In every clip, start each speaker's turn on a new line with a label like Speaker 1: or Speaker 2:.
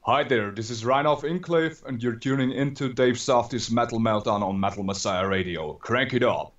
Speaker 1: Hi there, this is Rainer of Enclave, and you're tuning into Dave Softees Metal Meltdown on Metal Messiah Radio. Crank it up!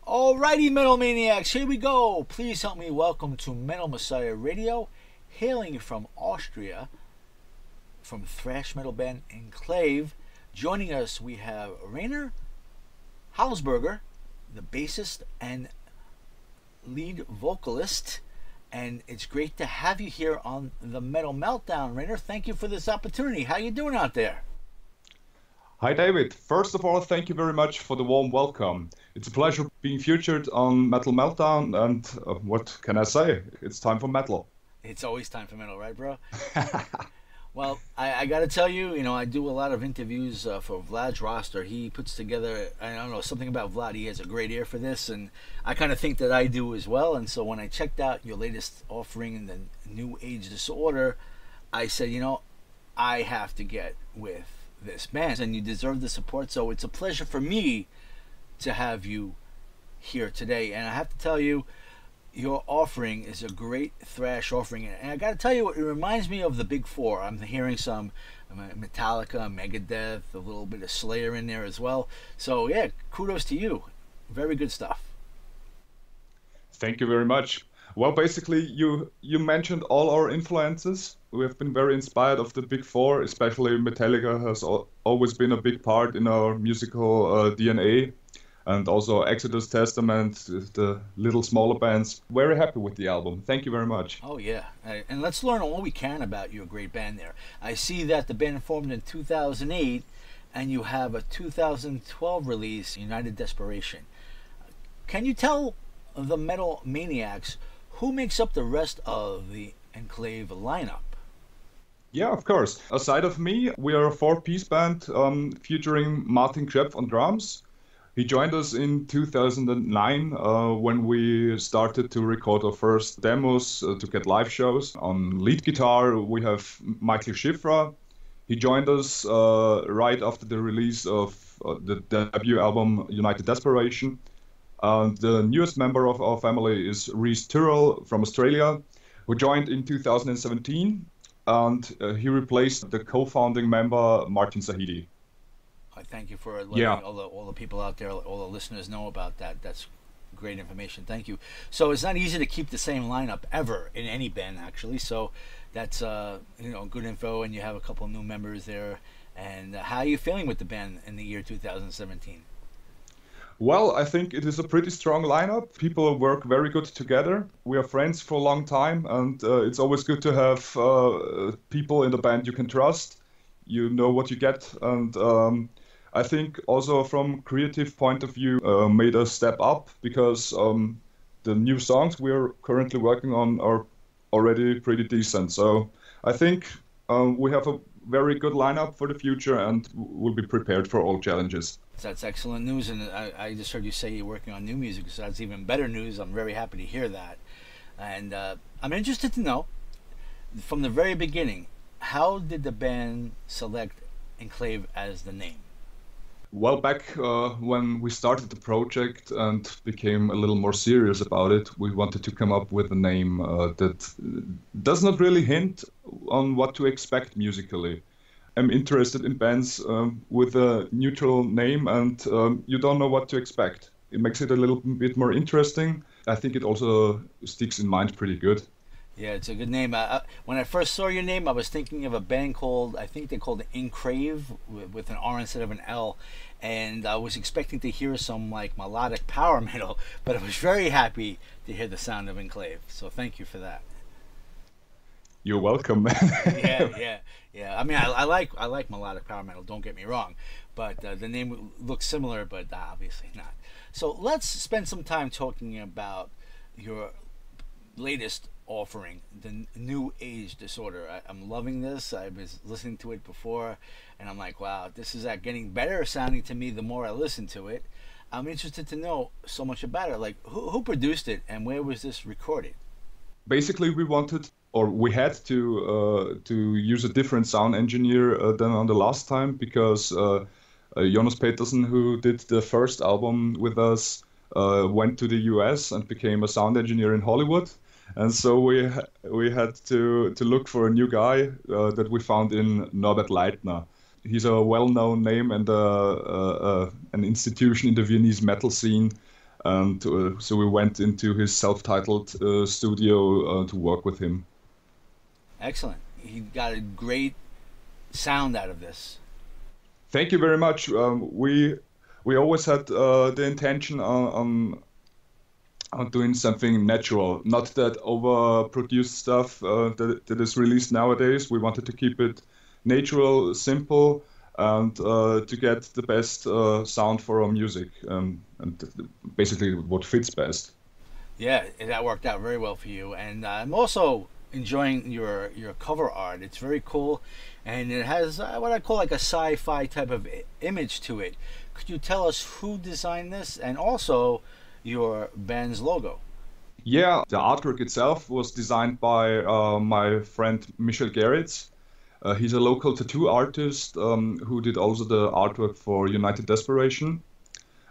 Speaker 2: Alrighty, Metal Maniacs, here we go. Please help me welcome to Metal Messiah Radio, hailing from Austria, from thrash metal band Enclave. Joining us, we have Rainer Höllersberger, the bassist and lead vocalist, and it's great to have you here on the Metal Meltdown. Rainer, thank you for this opportunity. How you doing out there?
Speaker 1: Hi David, first of all, thank you very much for the warm welcome. It's a pleasure being featured on Metal Meltdown, and what can I say? It's time for metal.
Speaker 2: It's always time for metal, right, bro? Well, I got to tell you, I do a lot of interviews for Vlad's roster. He puts together, I don't know, something about Vlad. He has a great ear for this, and I kind of think that I do as well. And so when I checked out your latest offering in the New Age Disorder, I said, I have to get with this band, and you deserve the support. So it's a pleasure for me to have you here today. And I have to tell you, your offering is a great thrash offering, and I gotta tell you, it reminds me of the Big Four. I'm hearing some Metallica, Megadeth, a little bit of Slayer in there as well. So yeah, kudos to you. Very good stuff.
Speaker 1: Thank you very much. Well, basically, you mentioned all our influences. We have been very inspired of the Big Four, especially Metallica has always been a big part in our musical DNA, and also Exodus, Testament, the little smaller bands. Very happy with the album. Thank you very much.
Speaker 2: Oh yeah, and let's learn all we can about your great band there. I see that the band formed in 2008, and you have a 2012 release, United Desperation. Can you tell the Metal Maniacs who makes up the rest of the Enclave lineup?
Speaker 1: Yeah, of course. Aside of me, we are a four-piece band featuring Martin Krepf on drums. He joined us in 2009 when we started to record our first demos to get live shows. On lead guitar, we have Michael Schifra. He joined us right after the release of the debut album United Desperation. The newest member of our family is Rhys Tyrrell from Australia, who joined in 2017, and he replaced the co-founding member Martin Zahidi.
Speaker 2: I thank you for letting all the people out there, all the listeners know about that. That's great information. Thank you. So it's not easy to keep the same lineup ever in any band, actually. So that's good info, and you have a couple new members there. And how are you feeling with the band in the year 2017?
Speaker 1: Well, I think it is a pretty strong lineup. People work very good together. We are friends for a long time, and it's always good to have people in the band you can trust. You know what you get, and I think also from creative point of view made a step up because the new songs we are currently working on are already pretty decent. So I think we have a very good lineup for the future and we'll be prepared for all challenges.
Speaker 2: That's excellent news, and I just heard you say you're working on new music, so that's even better news. I'm very happy to hear that. And I'm interested to know, from the very beginning, how did the band select Enclave as the name?
Speaker 1: Well, back when we started the project and became a little more serious about it, we wanted to come up with a name that does not really hint on what to expect musically. I'm interested in bands with a neutral name and you don't know what to expect. It makes it a little bit more interesting. I think it also sticks in mind pretty good.
Speaker 2: Yeah, it's a good name. When I first saw your name, I was thinking of a band called, I think they called it Enclave with an R instead of an L. And I was expecting to hear some like melodic power metal, but I was very happy to hear the sound of Enclave. So thank you for that.
Speaker 1: You're welcome.
Speaker 2: Yeah. I mean, I like melodic power metal. Don't get me wrong, but the name looks similar, but obviously not. So let's spend some time talking about your latest offering, the New Age Disorder. I'm loving this. I was listening to it before, and I'm like, wow, this is getting better sounding to me the more I listen to it. I'm interested to know so much about it. Like, who produced it, and where was this recorded?
Speaker 1: Basically, we had to use a different sound engineer than on the last time because Jonas Petersen, who did the first album with us, went to the US and became a sound engineer in Hollywood. And so we had to look for a new guy that we found in Norbert Leitner. He's a well-known name and an institution in the Viennese metal scene. And so we went into his self-titled studio to work with him.
Speaker 2: Excellent. He got a great sound out of this.
Speaker 1: Thank you very much. We always had the intention on doing something natural, not that overproduced stuff that is released nowadays. We wanted to keep it natural, simple, and to get the best sound for our music, and basically what fits best.
Speaker 2: Yeah, that worked out very well for you. And I'm also enjoying your cover art. It's very cool, and it has what I call like a sci-fi type of image to it. Could you tell us who designed this, and also your band's logo?
Speaker 1: Yeah, the artwork itself was designed by my friend Michel Gerritz. He's a local tattoo artist who did also the artwork for United Desperation.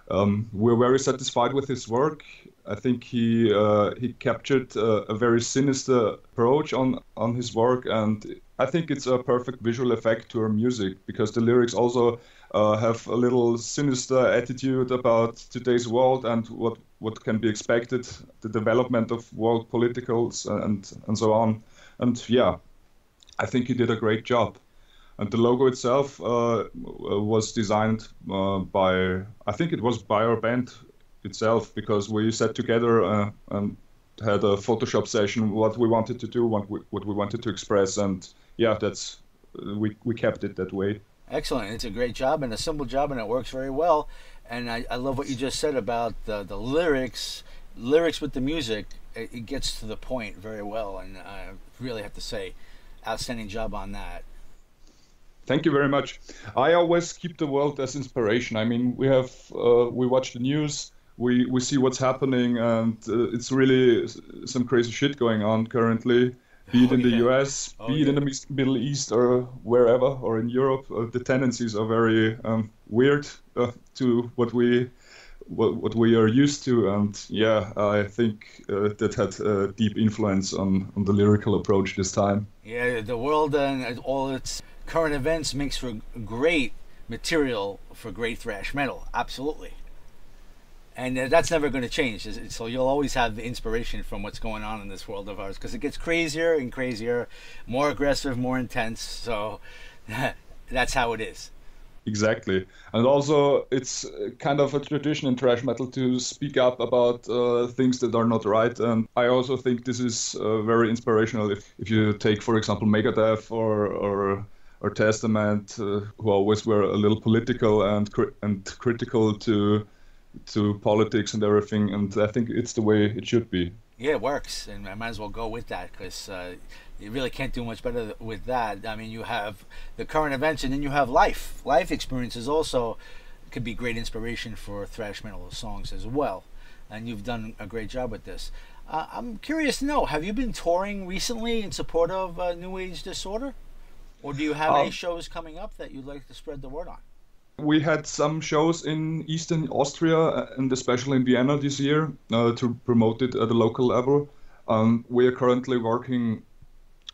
Speaker 1: We're very satisfied with his work. I think he captured a very sinister approach on his work, and I think it's a perfect visual effect to our music because the lyrics also have a little sinister attitude about today's world and what can be expected, the development of world politicals and so on. And yeah, I think he did a great job. And the logo itself was designed I think it was by our band itself, because we sat together and had a Photoshop session, what we wanted to do, what we wanted to express, and yeah, we kept it that way.
Speaker 2: Excellent. It's a great job and a simple job, and it works very well. And I love what you just said about the lyrics with the music. It gets to the point very well, and I really have to say, outstanding job on that.
Speaker 1: Thank you very much. I always keep the world as inspiration. I mean, we watch the news, we see what's happening, and it's really some crazy shit going on currently, be it in the US, be it in the Middle East or wherever, or in Europe. The tendencies are very weird to what we are used to, and yeah, I think that had a deep influence on the lyrical approach this time.
Speaker 2: Yeah, the world and all its current events makes for great material for great thrash metal, absolutely. And that's never going to change. So you'll always have the inspiration from what's going on in this world of ours, because it gets crazier and crazier, more aggressive, more intense. So that's how it is.
Speaker 1: Exactly. And also, it's kind of a tradition in thrash metal to speak up about things that are not right. And I also think this is very inspirational. If you take, for example, Megadeth or Testament, who always were a little political and critical to politics and everything, and I think it's the way it should be.
Speaker 2: Yeah, it works, and I might as well go with that, because you really can't do much better with that. I mean, you have the current events, and then you have life experiences also could be great inspiration for thrash metal songs as well, and you've done a great job with this. I'm curious to know, have you been touring recently in support of New Age Disorder, or do you have any shows coming up that you'd like to spread the word on?
Speaker 1: We had some shows in Eastern Austria and especially in Vienna this year to promote it at the local level. We are currently working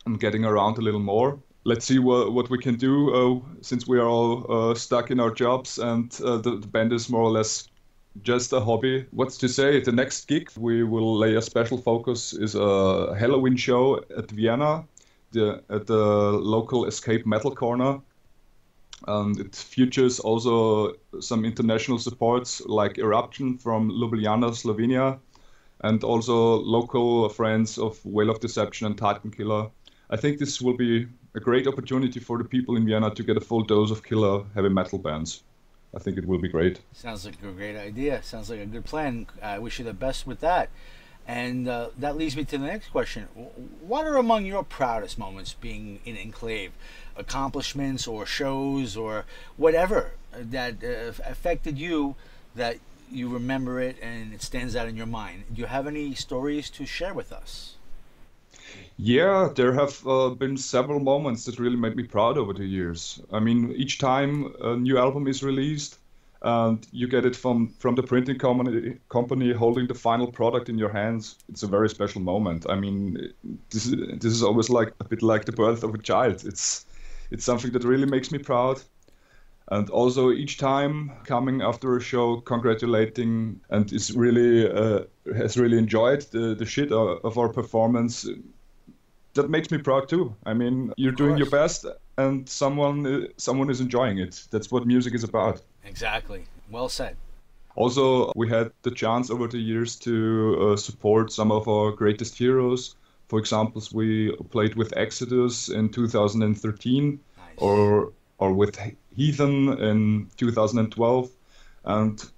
Speaker 1: on getting around a little more. Let's see what we can do since we are all stuck in our jobs, and the band is more or less just a hobby. What's to say? The next gig we will lay a special focus is a Halloween show at Vienna, at the local Escape Metal Corner. It features also some international supports like Eruption from Ljubljana, Slovenia, and also local friends of Whale of Deception and Titan Killer. I think this will be a great opportunity for the people in Vienna to get a full dose of killer heavy metal bands. I think it will be great.
Speaker 2: Sounds like a great idea. Sounds like a good plan. I wish you the best with that. And that leads me to the next question. What are among your proudest moments being in Enclave? Accomplishments or shows or whatever that affected you, that you remember it and it stands out in your mind? Do you have any stories to share with us?
Speaker 1: Yeah, there have been several moments that really made me proud over the years. I mean, each time a new album is released, and you get it from the printing company holding the final product in your hands. It's a very special moment. I mean, this is always like a bit like the birth of a child. It's something that really makes me proud. And also each time coming after a show, congratulating, and has really enjoyed the shit of our performance. That makes me proud too. I mean, you're doing your best, and someone is enjoying it. That's what music is about.
Speaker 2: Exactly. Well said.
Speaker 1: Also, we had the chance over the years to support some of our greatest heroes. For example, we played with Exodus in 2013, nice. or with Heathen in 2012, and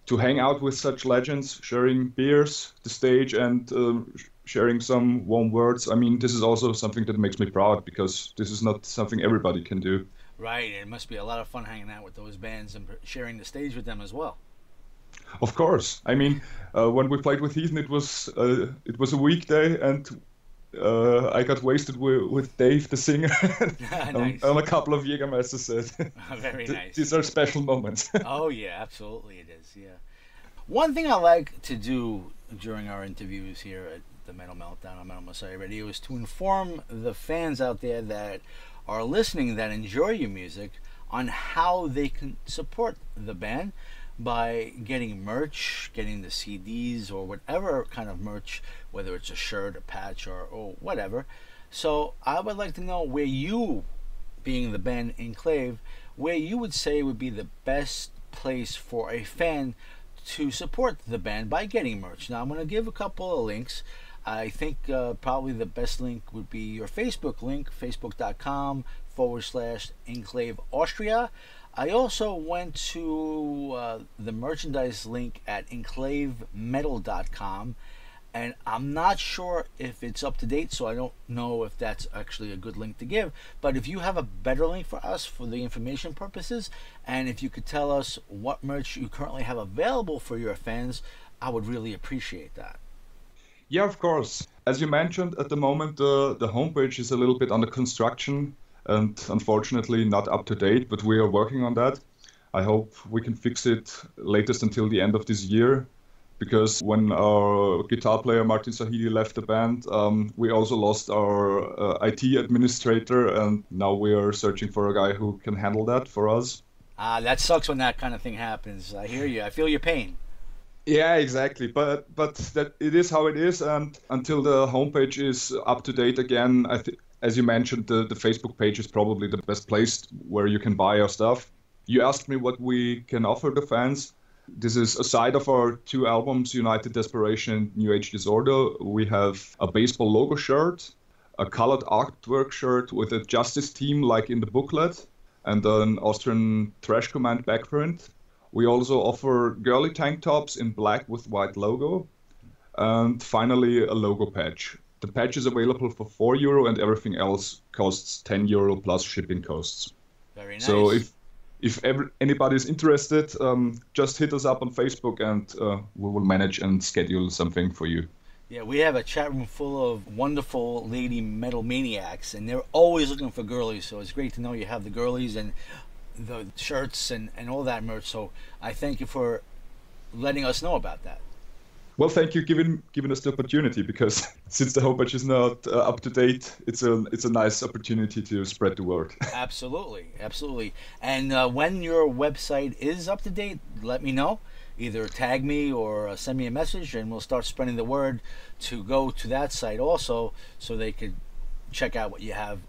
Speaker 1: to hang out with such legends, sharing beers, the stage, and sharing some warm words. I mean, this is also something that makes me proud, because this is not something everybody can do.
Speaker 2: Right, it must be a lot of fun hanging out with those bands and sharing the stage with them as well.
Speaker 1: Of course. I mean, when we played with Heathen, it was a weekday, and I got wasted with Dave, the singer,
Speaker 2: nice.
Speaker 1: on a couple of Jägermeisters.
Speaker 2: Very nice.
Speaker 1: These are special moments.
Speaker 2: Oh yeah, absolutely it is. Yeah. One thing I like to do during our interviews here at the Metal Meltdown on Metal Messiah Radio is to inform the fans out there that are listening, that enjoy your music, on how they can support the band. by getting merch, getting the CDs or whatever kind of merch, whether it's a shirt, a patch, or whatever. So I would like to know where you, being the band Enclave, where you would say would be the best place for a fan to support the band by getting merch. Now I'm going to give a couple of links. I think probably the best link would be your Facebook link, facebook.com/Enclave Austria. I also went to the merchandise link at enclavemetal.com, and I'm not sure if it's up to date, so I don't know if that's actually a good link to give. But if you have a better link for us for the information purposes, and if you could tell us what merch you currently have available for your fans, I would really appreciate that.
Speaker 1: Yeah, of course. As you mentioned, at the moment, the homepage is a little bit under construction and unfortunately not up to date, but we are working on that. I hope we can fix it latest until the end of this year, because when our guitar player Martin Sahidi left the band, we also lost our IT administrator, and now we are searching for a guy who can handle that for us.
Speaker 2: That sucks when that kind of thing happens. I hear you. I feel your pain.
Speaker 1: Yeah, exactly. But that it is how it is, and until the homepage is up to date again, as you mentioned, the Facebook page is probably the best place where you can buy our stuff. You asked me what we can offer the fans. This is aside of our two albums, United Desperation and New Age Disorder. We have a baseball logo shirt, a colored artwork shirt with a justice theme like in the booklet, and an Austrian Thrash Command backprint. We also offer girly tank tops in black with white logo. And finally, a logo patch. The patch is available for €4 and everything else costs €10 plus shipping costs.
Speaker 2: Very nice.
Speaker 1: So if anybody is interested, just hit us up on Facebook and we will manage and schedule something for you.
Speaker 2: Yeah, we have a chat room full of wonderful lady metal maniacs, and they're always looking for girlies, so it's great to know you have the girlies and the shirts and all that merch. So I thank you for letting us know about that.
Speaker 1: Well, thank you giving us the opportunity, because since the homepage is not up to date, it's a nice opportunity to spread the word.
Speaker 2: Absolutely, absolutely. And when your website is up to date, let me know. Either tag me or send me a message, and we'll start spreading the word to go to that site also, so they could check out what you have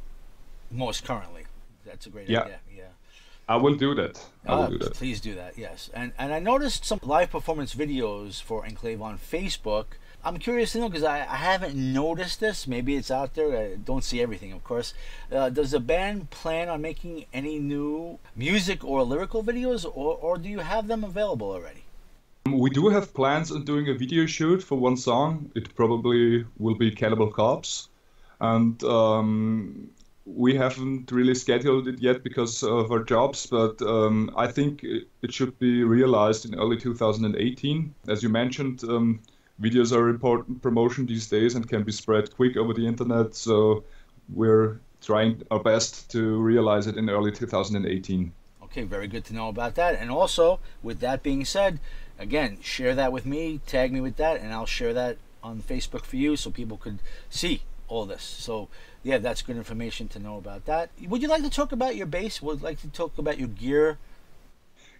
Speaker 2: most currently. That's a great idea. Yeah.
Speaker 1: I will do that.
Speaker 2: Please do that, yes. And I noticed some live performance videos for Enclave on Facebook. I'm curious to know, because I haven't noticed this. Maybe it's out there. I don't see everything, of course. Does the band plan on making any new music or lyrical videos, or do you have them available already?
Speaker 1: We do have plans on doing a video shoot for one song. It probably will be Cannibal Corpse. And we haven't really scheduled it yet because of our jobs, but I think it should be realized in early 2018. As you mentioned, videos are important promotion these days and can be spread quick over the internet, so we're trying our best to realize it in early 2018.
Speaker 2: Okay, very good to know about that. And also, with that being said, again, share that with me, tag me with that, and I'll share that on Facebook for you so people could see all this. So yeah, that's good information to know about that. Would you like to talk about your bass? Would you like to talk about your gear?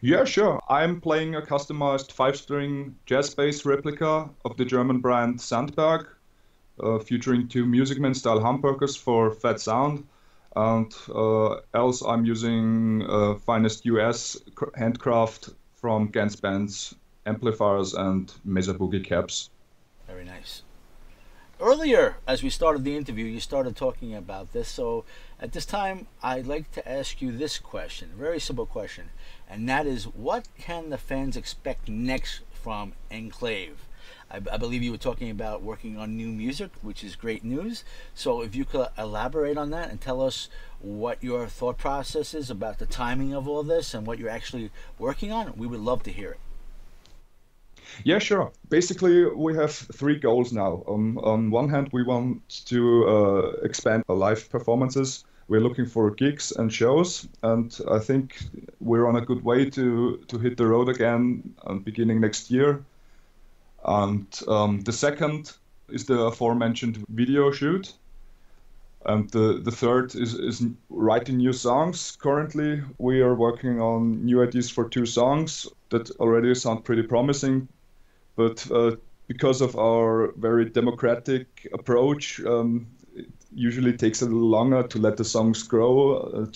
Speaker 1: Yeah, sure. I'm playing a customized 5-string jazz bass replica of the German brand Sandberg, featuring 2 Music Man style humbuckers for fat sound. And else I'm using finest US handcraft from Gans Band's amplifiers and Mesa Boogie cabs.
Speaker 2: Very nice. Earlier, as we started the interview, you started talking about this. So at this time, I'd like to ask you this question, a very simple question. And that is, what can the fans expect next from Enclave? I believe you were talking about working on new music, which is great news. So if you could elaborate on that and tell us what your thought process is about the timing of all this and what you're actually working on, we would love to hear it.
Speaker 1: Yeah, sure. Basically, we have 3 goals now. On one hand, we want to expand our live performances. We're looking for gigs and shows, and I think we're on a good way to hit the road again beginning next year. And the second is the aforementioned video shoot. And the third is writing new songs. Currently, we are working on new ideas for 2 songs that already sound pretty promising. But because of our very democratic approach, it usually takes a little longer to let the songs grow,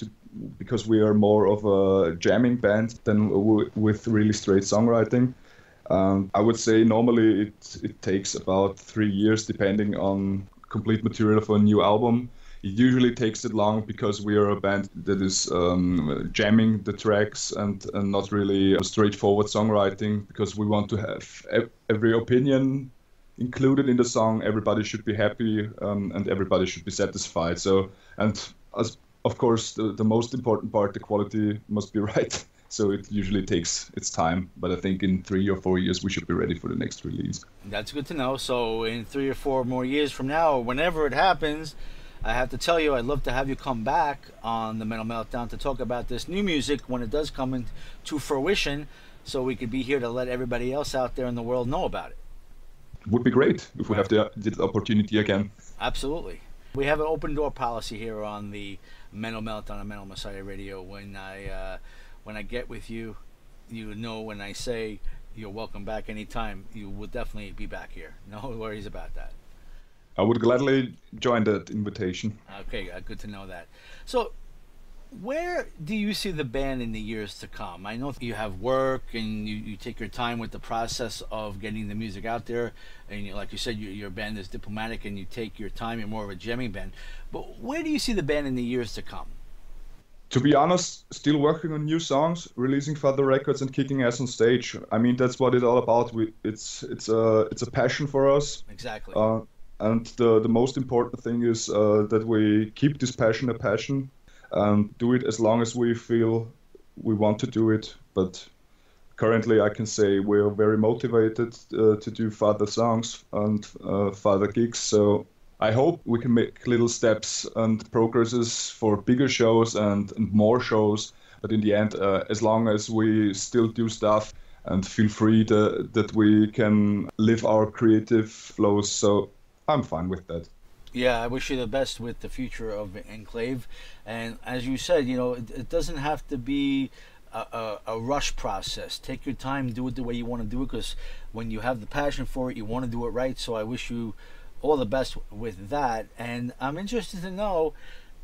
Speaker 1: because we are more of a jamming band than with really straight songwriting. I would say normally it takes about 3 years, depending on complete material for a new album. It usually takes it long because we are a band that is jamming the tracks and not really straightforward songwriting, because we want to have every opinion included in the song. Everybody should be happy, and everybody should be satisfied. So, and of course, the most important part, the quality must be right. So it usually takes its time, but I think in 3 or 4 years we should be ready for the next release.
Speaker 2: That's good to know. So in 3 or 4 more years from now, whenever it happens, I have to tell you, I'd love to have you come back on the Metal Meltdown to talk about this new music when it does come into fruition, so we could be here to let everybody else out there in the world know about it.
Speaker 1: It would be great if we have the opportunity again.
Speaker 2: Absolutely. We have an open door policy here on the Metal Meltdown on Metal Messiah Radio. When I get with you, you know, when I say you're welcome back anytime, you will definitely be back here. No worries about that.
Speaker 1: I would gladly join that invitation.
Speaker 2: Okay, good to know that. So, where do you see the band in the years to come? I know you have work and you take your time with the process of getting the music out there. And like you said, your band is diplomatic and you take your time. You're more of a jamming band. But where do you see the band in the years to come?
Speaker 1: To be honest, still working on new songs, releasing further records, and kicking ass on stage. I mean, that's what it's all about. It's a passion for us.
Speaker 2: Exactly.
Speaker 1: And the most important thing is that we keep this passion a passion and do it as long as we feel we want to do it. But currently I can say we're very motivated to do further songs and further gigs. So I hope we can make little steps and progresses for bigger shows and more shows. But in the end, as long as we still do stuff and feel free that we can live our creative flows, so I'm fine with that.
Speaker 2: Yeah, I wish you the best with the future of Enclave. And as you said, you know, it doesn't have to be a rush process. Take your time, do it the way you want to do it, because when you have the passion for it, you want to do it right. So I wish you all the best with that. And I'm interested to know,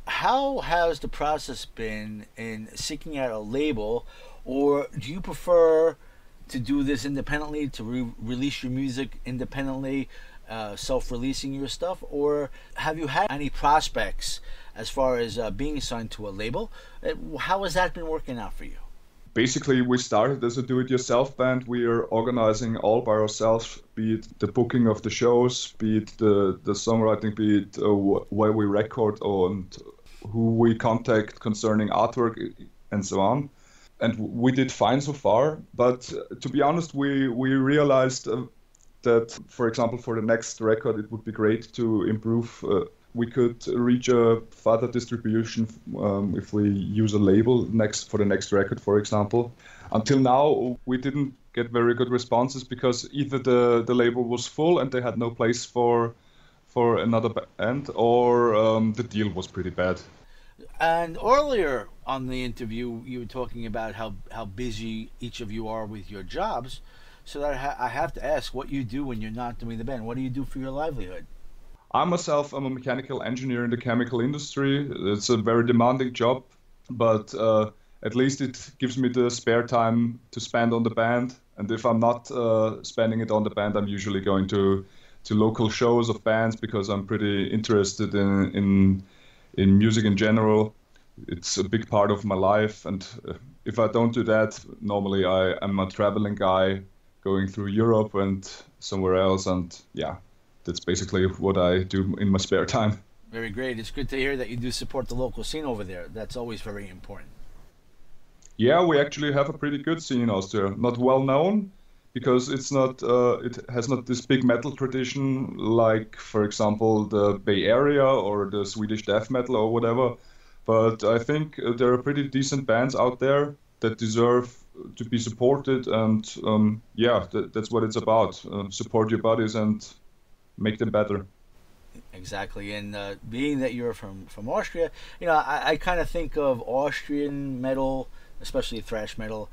Speaker 2: how has the process been in seeking out a label, or do you prefer to do this independently, to release your music independently, self-releasing your stuff, or have you had any prospects as far as being signed to a label? How has that been working out for you?
Speaker 1: Basically, we started as a do-it-yourself band. We are organizing all by ourselves, be it the booking of the shows, be it the songwriting, be it where we record and who we contact concerning artwork and so on. And we did fine so far, but to be honest, we realized that, for example, for the next record, it would be great to improve. We could reach a further distribution if we use a label for the next record, for example. Until now, we didn't get very good responses because either the label was full and they had no place for another band, or the deal was pretty bad.
Speaker 2: And earlier on the interview, you were talking about how busy each of you are with your jobs. So that I have to ask what you do when you're not doing the band. What do you do for your livelihood?
Speaker 1: I'm a mechanical engineer in the chemical industry. It's a very demanding job, but at least it gives me the spare time to spend on the band. And if I'm not spending it on the band, I'm usually going to local shows of bands because I'm pretty interested in music in general. It's a big part of my life, and if I don't do that, normally I'm a traveling guy going through Europe and somewhere else, and yeah, that's basically what I do in my spare time.
Speaker 2: Very great. It's good to hear that you do support the local scene over there. That's always very important.
Speaker 1: Yeah, we actually have a pretty good scene in Austria. Not well known, because it has not this big metal tradition like, for example, the Bay Area or the Swedish death metal or whatever. But I think there are pretty decent bands out there that deserve to be supported, and that's what it's about. Support your buddies and make them better.
Speaker 2: Exactly, and being that you're from Austria, I kind of think of Austrian metal, especially thrash metal,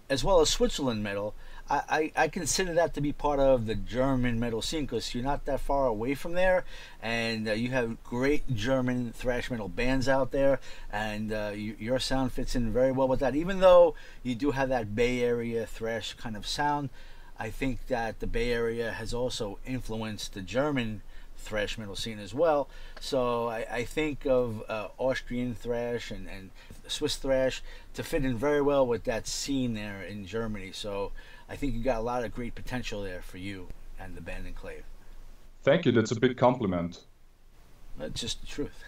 Speaker 2: as well as Switzerland metal. I consider that to be part of the German metal scene because you're not that far away from there, and you have great German thrash metal bands out there, and your sound fits in very well with that. Even though you do have that Bay Area thrash kind of sound, I think that the Bay Area has also influenced the German thrash metal scene as well. So I think of Austrian thrash and Swiss thrash to fit in very well with that scene there in Germany. So I think you got a lot of great potential there for you and the band Enclave.
Speaker 1: Thank you. That's a big compliment.
Speaker 2: That's just the truth.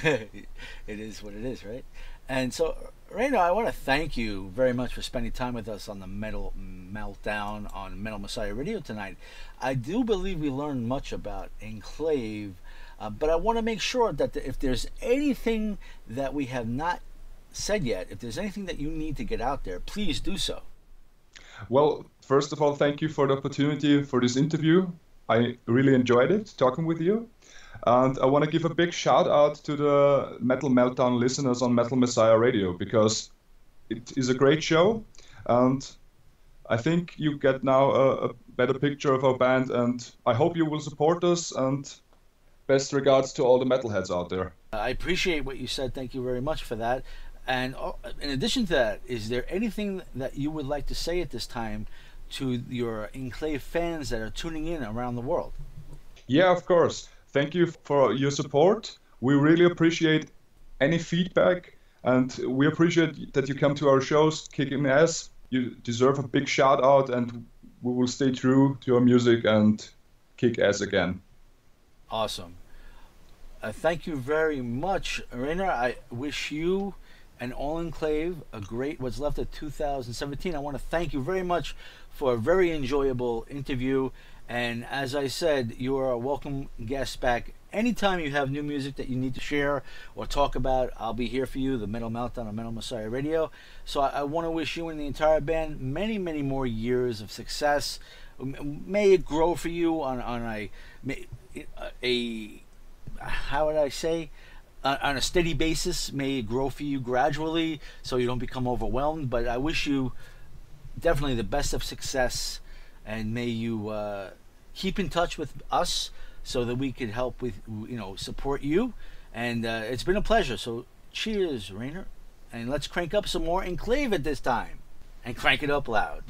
Speaker 2: It is what it is, right? And so, Rainer, I want to thank you very much for spending time with us on the Metal Meltdown on Metal Messiah Radio tonight. I do believe we learned much about Enclave, but I want to make sure that if there's anything that we have not said yet, if there's anything that you need to get out there, please do so.
Speaker 1: Well, first of all, thank you for the opportunity for this interview. I really enjoyed it, talking with you. And I want to give a big shout out to the Metal Meltdown listeners on Metal Messiah Radio, because it is a great show. And I think you get now a better picture of our band, and I hope you will support us, and best regards to all the metalheads out there.
Speaker 2: I appreciate what you said. Thank you very much for that. And in addition to that, is there anything that you would like to say at this time to your Enclave fans that are tuning in around the world?
Speaker 1: Yeah, of course. Thank you for your support. We really appreciate any feedback, and we appreciate that you come to our shows, kicking ass. You deserve a big shout out, and we will stay true to your music and kick ass again.
Speaker 2: Awesome. Thank you very much, Rainer. I wish you and all Enclave a great what's left of 2017. I want to thank you very much for a very enjoyable interview. And as I said, you are a welcome guest back anytime you have new music that you need to share or talk about. I'll be here for you, the Metal Meltdown on Metal Messiah Radio. So I want to wish you and the entire band many, many more years of success. May it grow for you on a how would I say, on a steady basis. May it grow for you gradually so you don't become overwhelmed. But I wish you definitely the best of success, and may you keep in touch with us so that we could help with, support you. And it's been a pleasure. So cheers, Rainer, and let's crank up some more Enclave at this time, and crank it up loud.